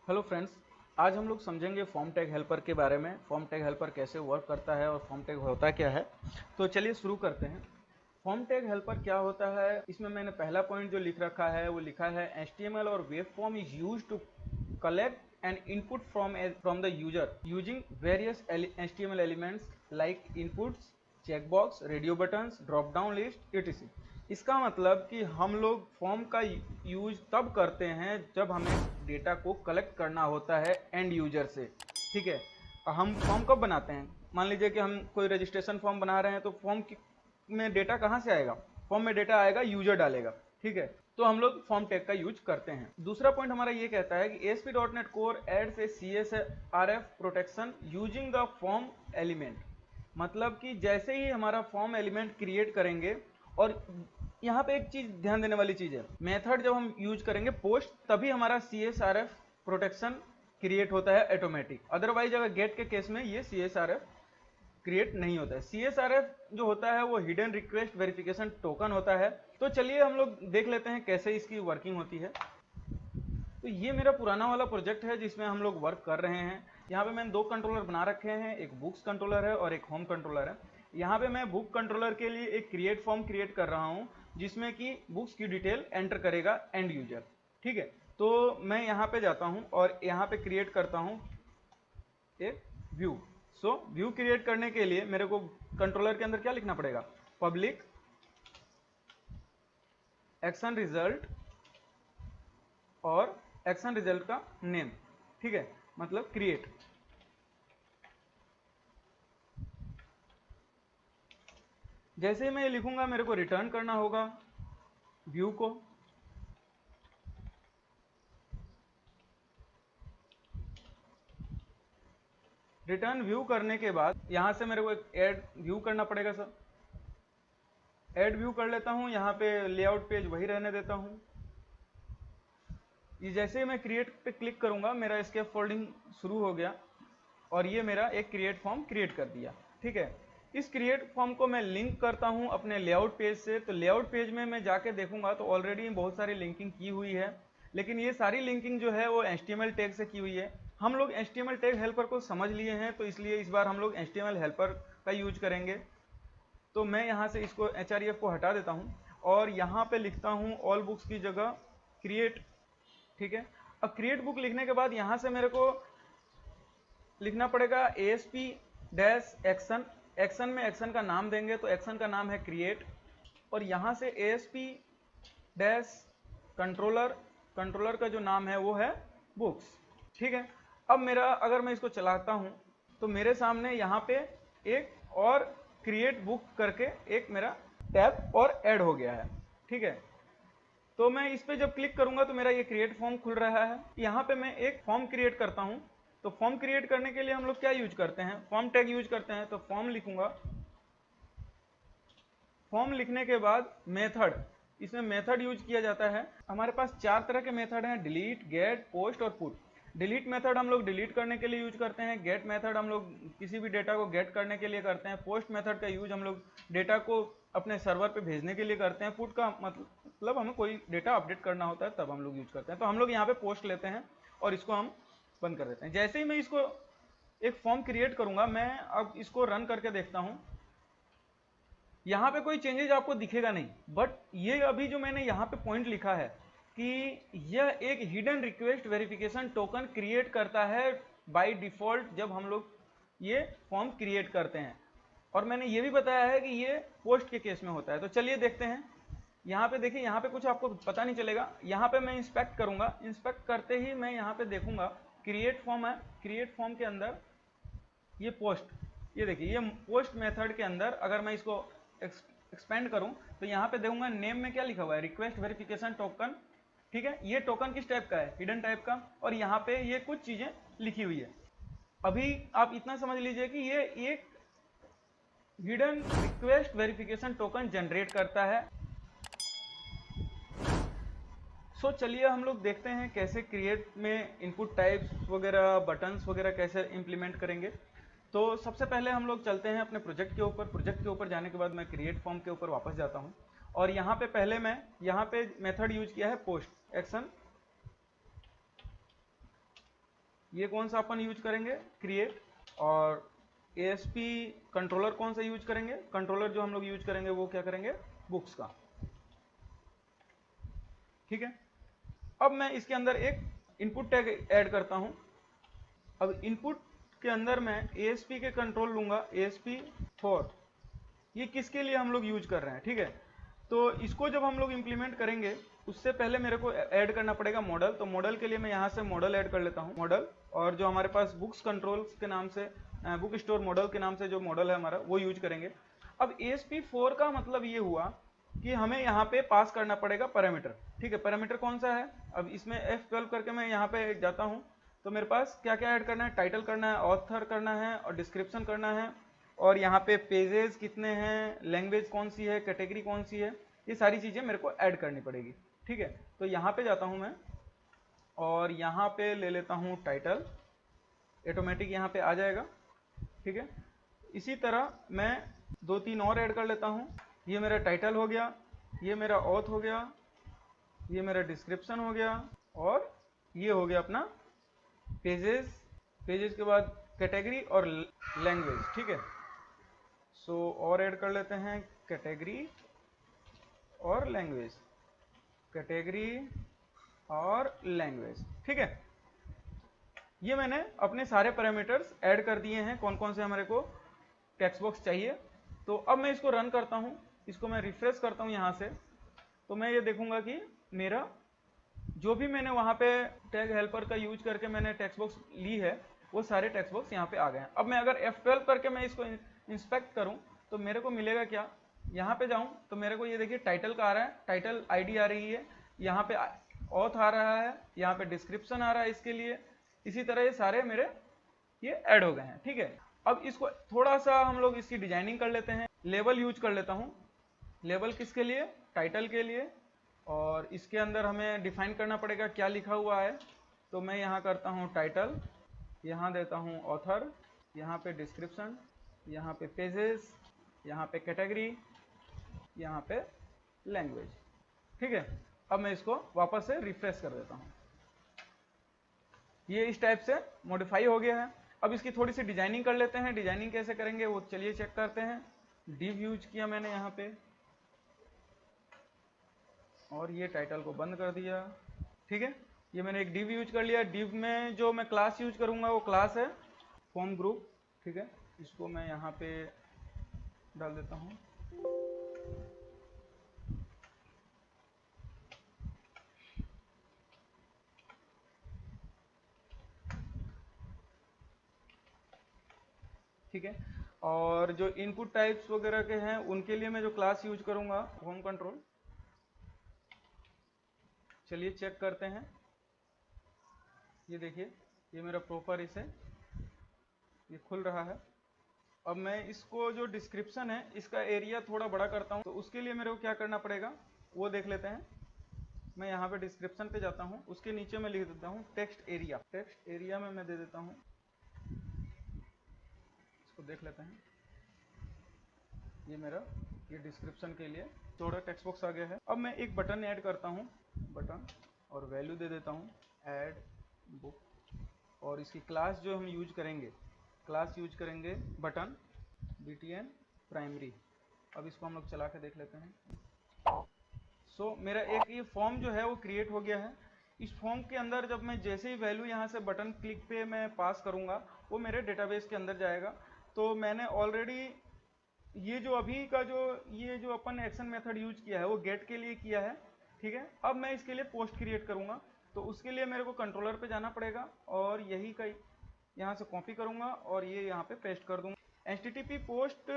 Hello friends, आज हम लोग समझेंगे फॉर्म टैग हेल्पर के बारे में। फॉर्म टैग हेल्पर कैसे वर्क करता है और फॉर्म टैग होता क्या है। तो चलिए शुरू करते हैं। फॉर्म टैग हेल्पर क्या होता है, इसमें मैंने पहला पॉइंट जो लिख रखा है वो लिखा है HTML और web form is used to collect and input from the user using various HTML elements like inputs, checkbox, radio buttons, drop down list etc। इसका मतलब कि हम लोग फॉर्म का यूज तब करते हैं जब हमें डेटा को कलेक्ट करना होता है एंड यूजर से। ठीक है, हम फॉर्म कब बनाते हैं? मान लीजिए कि हम कोई रजिस्ट्रेशन फॉर्म बना रहे हैं, तो फॉर्म में डेटा कहाँ से आएगा? फॉर्म में डेटा आएगा, यूजर डालेगा। ठीक है, तो हम लोग फॉर्म टैग का यूज करते हैं। दूसरा पॉइंट हमारा ये कहता है कि ASP.NET Core adds a CSRF protection using the form element. मतलब कि जैसे ही हमारा फॉर्म एलिमेंट क्रिएट करेंगे, और यहाँ पे एक चीज ध्यान देने वाली चीज है, मेथड जब हम यूज करेंगे पोस्ट, तभी हमारा CSRF प्रोटेक्शन क्रिएट होता है ऑटोमेटिक। अदरवाइज अगर गेट के केस में ये CSRF क्रिएट नहीं होता है। CSRF जो होता है वो हिडन रिक्वेस्ट वेरिफिकेशन टोकन होता है। तो चलिए हम लोग देख लेते हैं कैसे इसकी वर्किंग होती है। तो ये मेरा पुराना वाला प्रोजेक्ट है जिसमें हम लोग वर्क कर रहे हैं। यहाँ पे मैंने दो कंट्रोलर बना रखे हैं, एक बुक्स कंट्रोलर है और एक होम कंट्रोलर है। यहाँ पे मैं बुक कंट्रोलर के लिए एक क्रिएट फॉर्म क्रिएट कर रहा हूँ जिसमें कि बुक्स की डिटेल एंटर करेगा एंड यूजर। ठीक है, तो मैं यहाँ पे जाता हूँ और यहाँ पे क्रिएट करता हूँ एक व्यू। सो व्यू क्रिएट करने के लिए मेरे को कंट्रोलर के अंदर क्या लिखना पड़ेगा? पब्लिक एक्शन रिजल्ट और एक्शन रिजल्ट का नेम। ठीक है, मतलब क्रिएट। जैसे ही मैं ये लिखूंगा मेरे को रिटर्न करना होगा व्यू को। रिटर्न व्यू करने के बाद यहां से मेरे को एक ऐड व्यू करना पड़ेगा सर। ऐड व्यू कर लेता हूं, यहां पे लेआउट पेज वही रहने देता हूं। ये जैसे ही मैं क्रिएट पे क्लिक करूंगा मेरा स्केप फोल्डिंग शुरू हो गया और ये मेरा एक क्रिएट फॉर्म क्रिएट कर दिया। ठीक है, इस क्रिएट फॉर्म को मैं लिंक करता हूं अपने लेआउट पेज से। तो लेआउट पेज में मैं जाके देखूंगा तो ऑलरेडी बहुत सारी लिंकिंग की हुई है, लेकिन ये सारी लिंकिंग जो है वो HTML टैग से की हुई है। हम लोग HTML टैग हेल्पर को समझ लिए हैं, तो इसलिए इस बार हम लोग HTML हेल्पर का यूज करेंगे। तो मैं यहाँ से इसको HREF को हटा देता हूँ और यहाँ पे लिखता हूँ ऑल बुक्स की जगह क्रिएट। ठीक है, अब क्रिएट बुक लिखने के बाद यहाँ से मेरे को लिखना पड़ेगा ASP डैश एक्शन। एक्शन में एक्शन का नाम देंगे, तो एक्शन का नाम है क्रिएट। और यहाँ से ASP डैश कंट्रोलर, कंट्रोलर का जो नाम है वो है बुक्स। ठीक है, अब मेरा अगर मैं इसको चलाता हूँ तो मेरे सामने यहाँ पे एक और क्रिएट बुक करके एक मेरा टैब और ऐड हो गया है। ठीक है, तो मैं इस पे जब क्लिक करूंगा तो मेरा ये क्रिएट फॉर्म खुल रहा है। यहाँ पे मैं एक फॉर्म क्रिएट करता हूँ। तो फॉर्म क्रिएट करने के लिए हम लोग क्या यूज करते हैं? फॉर्म टैग यूज करते हैं। तो फॉर्म लिखूंगा। फॉर्म लिखने के बाद मेथड, इसमें मेथड यूज किया जाता है। हमारे पास चार तरह के मेथड हैं, डिलीट, गेट, पोस्ट और पुट। डिलीट मेथड हम लोग डिलीट करने के लिए यूज करते हैं। गेट मेथड हम लोग किसी भी डेटा को गेट करने के लिए करते हैं। पोस्ट मेथड का यूज हम लोग डेटा को अपने सर्वर पे भेजने के लिए करते हैं। पुट का मतलब हमें कोई डेटा अपडेट करना होता है तब हम लोग यूज करते हैं। तो हम लोग यहाँ पे पोस्ट लेते हैं और इसको हम बंद कर देते हैं। जैसे ही मैं इसको एक फॉर्म क्रिएट करूंगा, मैं अब इसको रन करके देखता हूं, यहाँ पे कोई चेंजेज आपको दिखेगा नहीं। बट ये अभी जो मैंने यहाँ पे पॉइंट लिखा है कि यह एक hidden request verification token create करता है बाय डिफॉल्ट जब हम लोग ये फॉर्म क्रिएट करते हैं। और मैंने ये भी बताया है कि ये पोस्ट के केस में होता है। तो चलिए देखते हैं। यहाँ पे देखिए, यहाँ पे कुछ आपको पता नहीं चलेगा। यहाँ पे मैं इंस्पेक्ट करूंगा, इंस्पेक्ट करते ही मैं यहाँ पे देखूंगा क्रिएट फॉर्म है। क्रिएट फॉर्म के अंदर ये पोस्ट, ये देखिए ये पोस्ट मेथड के अंदर अगर मैं इसको एक्सपेंड करूं तो यहाँ पे देखूंगा नेम में क्या लिखा हुआ है, रिक्वेस्ट वेरिफिकेशन टोकन। ठीक है, ये टोकन किस टाइप का है? हिडन टाइप का। और यहाँ पे ये कुछ चीजें लिखी हुई है। अभी आप इतना समझ लीजिए कि ये एक hidden request verification token generate करता है। सो चलिए हम लोग देखते हैं कैसे क्रिएट में इनपुट टाइप्स वगैरह, बटन्स वगैरह कैसे इंप्लीमेंट करेंगे। तो सबसे पहले हम लोग चलते हैं अपने प्रोजेक्ट के ऊपर। प्रोजेक्ट के ऊपर जाने के बाद मैं क्रिएट फॉर्म के ऊपर वापस जाता हूं और यहाँ पे पहले मैं यहाँ पे मेथड यूज किया है पोस्ट एक्शन। ये कौन सा अपन यूज करेंगे, क्रिएट। और ASP कंट्रोलर कौन सा यूज करेंगे, कंट्रोलर जो हम लोग यूज करेंगे वो क्या करेंगे, बुक्स का। ठीक है, अब मैं इसके अंदर एक इनपुट टैग ऐड करता हूं। अब इनपुट के अंदर मैं ASP के कंट्रोल लूंगा, ASP4। ये किसके लिए हम लोग यूज कर रहे हैं, ठीक है। तो इसको जब हम लोग इंप्लीमेंट करेंगे उससे पहले मेरे को ऐड करना पड़ेगा मॉडल। तो मॉडल के लिए मैं यहाँ से मॉडल ऐड कर लेता हूँ, मॉडल। और जो हमारे पास बुक्स कंट्रोल के नाम से, बुक स्टोर मॉडल के नाम से जो मॉडल है हमारा, वो यूज करेंगे। अब ASP4 का मतलब ये हुआ कि हमें यहाँ पे पास करना पड़ेगा पैरामीटर। ठीक है, पैरामीटर कौन सा है, अब इसमें F12 करके मैं यहाँ पे जाता हूँ। तो मेरे पास क्या क्या ऐड करना है, टाइटल करना है, ऑथर करना है और डिस्क्रिप्शन करना है। और यहाँ पे पेजेस कितने हैं, लैंग्वेज कौन सी है, कैटेगरी कौन सी है, ये सारी चीज़ें मेरे को ऐड करनी पड़ेगी। ठीक है, तो यहाँ पे जाता हूँ मैं और यहाँ पे ले लेता हूँ टाइटल, ऑटोमेटिक यहाँ पे आ जाएगा। ठीक है, इसी तरह मैं 2-3 और ऐड कर लेता हूँ। ये मेरा टाइटल हो गया, ये मेरा ऑथ हो गया, ये मेरा डिस्क्रिप्शन हो गया और ये हो गया अपना पेजेस। पेजेस के बाद कैटेगरी और लैंग्वेज। ठीक है, सो और ऐड कर लेते हैं कैटेगरी और लैंग्वेज, कैटेगरी और लैंग्वेज। ठीक है, ये मैंने अपने सारे पैरामीटर्स ऐड कर दिए हैं, कौन कौन से हमारे को टेक्स्ट बॉक्स चाहिए। तो अब मैं इसको रन करता हूँ, इसको मैं रिफ्रेश करता हूँ यहाँ से। तो मैं ये देखूंगा कि मेरा जो भी मैंने वहाँ पे टैग हेल्पर का यूज करके मैंने टेक्स्ट बॉक्स ली है, वो सारे टेक्स्ट बॉक्स यहाँ पे आ गए हैं। अब मैं अगर F12 करके मैं इसको इंस्पेक्ट करूँ तो मेरे को मिलेगा क्या, यहाँ पे जाऊँ तो मेरे को ये देखिए टाइटल का आ रहा है, टाइटल ID आ रही है, यहाँ पे ऑथ आ रहा है, यहाँ पे डिस्क्रिप्शन आ रहा है इसके लिए। इसी तरह ये सारे मेरे ये ऐड हो गए हैं। ठीक है, अब इसको थोड़ा सा हम लोग इसकी डिजाइनिंग कर लेते हैं। लेबल यूज कर लेता हूँ, लेबल किसके लिए, टाइटल के लिए। और इसके अंदर हमें डिफाइन करना पड़ेगा क्या लिखा हुआ है। तो मैं यहाँ करता हूँ टाइटल, यहाँ देता हूँ ऑथर, यहाँ पे डिस्क्रिप्शन, यहाँ पे पेजेस, यहाँ पे कैटेगरी, यहाँ पे लैंग्वेज। ठीक है, अब मैं इसको वापस से रिफ्रेश कर देता हूँ। ये इस टाइप से मॉडिफाई हो गया है। अब इसकी थोड़ी सी डिजाइनिंग कर लेते हैं। डिजाइनिंग कैसे करेंगे वो चलिए चेक करते हैं। डिव यूज किया मैंने यहाँ पे और ये टाइटल को बंद कर दिया। ठीक है, ये मैंने एक डिव यूज कर लिया। डिव में जो मैं क्लास यूज करूंगा वो क्लास है फॉर्म ग्रुप। ठीक है, इसको मैं यहाँ पे डाल देता हूँ। ठीक है, और जो इनपुट टाइप्स वगैरह के हैं उनके लिए मैं जो क्लास यूज करूंगा होम कंट्रोल। चलिए चेक करते हैं। ये देखिए, ये मेरा प्रॉपर इसे ये खुल रहा है। अब मैं इसको जो डिस्क्रिप्शन है इसका एरिया थोड़ा बड़ा करता हूँ। तो उसके लिए मेरे को क्या करना पड़ेगा वो देख लेते हैं। मैं यहाँ पे डिस्क्रिप्शन पे जाता हूँ, उसके नीचे मैं लिख देता हूँ टेक्स्ट एरिया। टेक्स्ट एरिया में मैं दे देता हूँ, इसको देख लेते हैं। ये मेरा ये डिस्क्रिप्शन के लिए थोड़ा टेक्स्ट बॉक्स आ गया है। अब मैं एक बटन ऐड करता हूँ, बटन, और वैल्यू दे देता हूँ ऐड बुक। और इसकी क्लास जो हम यूज करेंगे, क्लास यूज करेंगे बटन btn प्राइमरी। अब इसको हम लोग चला के देख लेते हैं। सो मेरा एक ये फॉर्म जो है वो क्रिएट हो गया है। इस फॉर्म के अंदर जब मैं जैसे ही वैल्यू यहाँ से बटन क्लिक पे मैं पास करूँगा वो मेरे डेटाबेस के अंदर जाएगा। तो मैंने ऑलरेडी ये जो अभी का ये जो अपन एक्शन मेथड यूज किया है वो गेट के लिए किया है। ठीक है, अब मैं इसके लिए पोस्ट क्रिएट करूँगा। तो उसके लिए मेरे को कंट्रोलर पे जाना पड़ेगा और यही का यहाँ से कॉपी करूँगा और ये यहाँ पे पेस्ट कर दूँगा। HTTP पोस्ट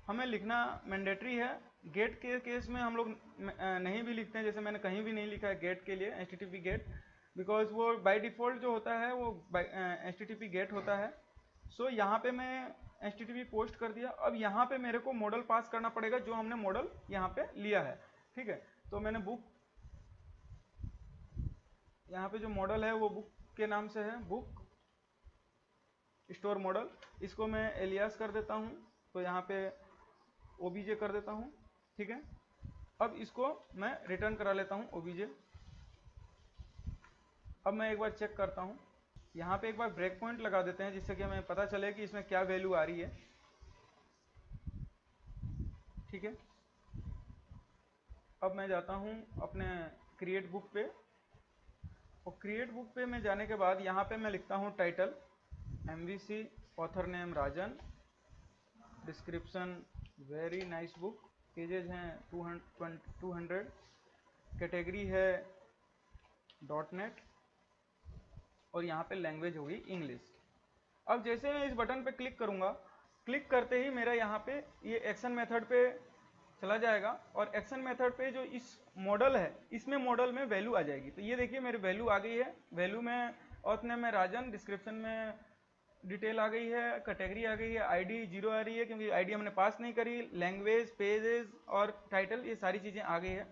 हमें लिखना मैंडेटरी है। गेट के केस में हम लोग नहीं भी लिखते हैं, जैसे मैंने कहीं भी नहीं लिखा है गेट के लिए HTTP गेट, बिकॉज वो बाय डिफ़ॉल्ट जो होता है वो HTTP गेट होता है। सो यहाँ पे मैं HTTP पोस्ट कर दिया। अब यहाँ पे मेरे को मॉडल पास करना पड़ेगा जो हमने मॉडल यहाँ पे लिया है। ठीक है, तो मैंने बुक, यहाँ पे जो मॉडल है वो बुक के नाम से है, बुक स्टोर मॉडल। इसको मैं एलियास कर देता हूँ, तो यहाँ पे OBJ कर देता हूँ। ठीक है, अब इसको मैं रिटर्न करा लेता हूँ OBJ। अब मैं एक बार चेक करता हूँ। यहाँ पे एक बार ब्रेक पॉइंट लगा देते हैं जिससे कि हमें पता चले कि इसमें क्या वैल्यू आ रही है। ठीक है, अब मैं जाता हूँ अपने क्रिएट बुक पे, और क्रिएट बुक पे मैं जाने के बाद यहाँ पे मैं लिखता हूँ title MVC, author name Rajan, description very nice book, pages हैं 200, कैटेगरी है .NET, और यहाँ पे लैंग्वेज होगी इंग्लिश। अब जैसे मैं इस बटन पे क्लिक करूँगा, क्लिक करते ही मेरा यहाँ पे ये एक्शन मेथड पे चला जाएगा, और एक्शन मेथड पे जो इस मॉडल है इसमें मॉडल में वैल्यू आ जाएगी। तो ये देखिए मेरी वैल्यू आ गई है, वैल्यू में ऑथ नेम में राजन, डिस्क्रिप्शन में डिटेल आ गई है, कैटेगरी आ गई है, आईडी 0 आ रही है क्योंकि आईडी हमने पास नहीं करी, लैंग्वेज, पेजेस और टाइटल, ये सारी चीज़ें आ गई है।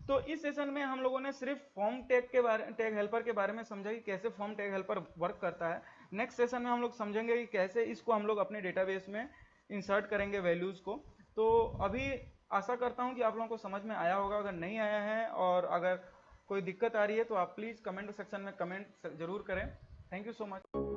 तो इस सेशन में हम लोगों ने सिर्फ फॉर्म टैग हेल्पर के बारे में समझा कि कैसे फॉर्म टैग हेल्पर वर्क करता है। नेक्स्ट सेशन में हम लोग समझेंगे कि कैसे इसको हम लोग अपने डेटाबेस में इंसर्ट करेंगे वैल्यूज़ को। तो अभी आशा करता हूँ कि आप लोगों को समझ में आया होगा। अगर नहीं आया है और अगर कोई दिक्कत आ रही है तो आप प्लीज़ कमेंट सेक्शन में कमेंट जरूर करें। Thank you so much.